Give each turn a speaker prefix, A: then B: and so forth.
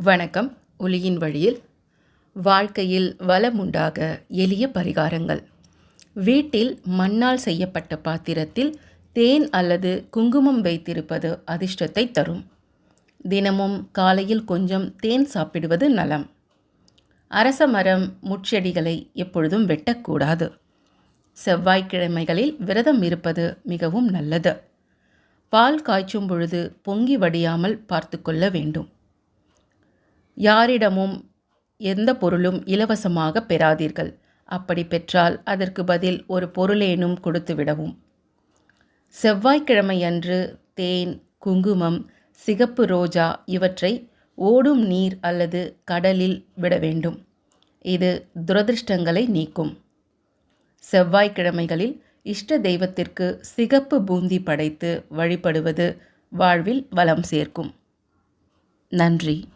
A: வணக்கம். ஒளியின் வழியில் வாழ்க்கையில் வளமுண்டாக எளிய பரிகாரங்கள். வீட்டில் மண்ணால் செய்யப்பட்ட பாத்திரத்தில் தேன் அல்லது குங்குமம் வைத்திருப்பது அதிர்ஷ்டத்தை தரும். தினமும் காலையில் கொஞ்சம் தேன் சாப்பிடுவது நலம். அரச மரம் முட்செடிகளை எப்பொழுதும் வெட்டக்கூடாது. செவ்வாய்க்கிழமைகளில் விரதம் இருப்பது மிகவும் நல்லது. பால் காய்ச்சும் பொழுது பொங்கி வடியாமல் பார்த்து கொள்ள வேண்டும். யாரிடமும் எந்த பொருளும் இலவசமாக பெறாதீர்கள். அப்படி பெற்றால் அதற்கு பதில் ஒரு பொருளேனும் கொடுத்துவிடவும். செவ்வாய்க்கிழமையன்று தேன், குங்குமம், சிகப்பு ரோஜா இவற்றை ஓடும் நீர் அல்லது கடலில் விட வேண்டும். இது துரதிர்ஷ்டங்களை நீக்கும். செவ்வாய்க்கிழமைகளில் இஷ்ட தெய்வத்திற்கு சிகப்பு பூந்தி படைத்து வழிபடுவது வாழ்வில் வளம் சேர்க்கும். நன்றி.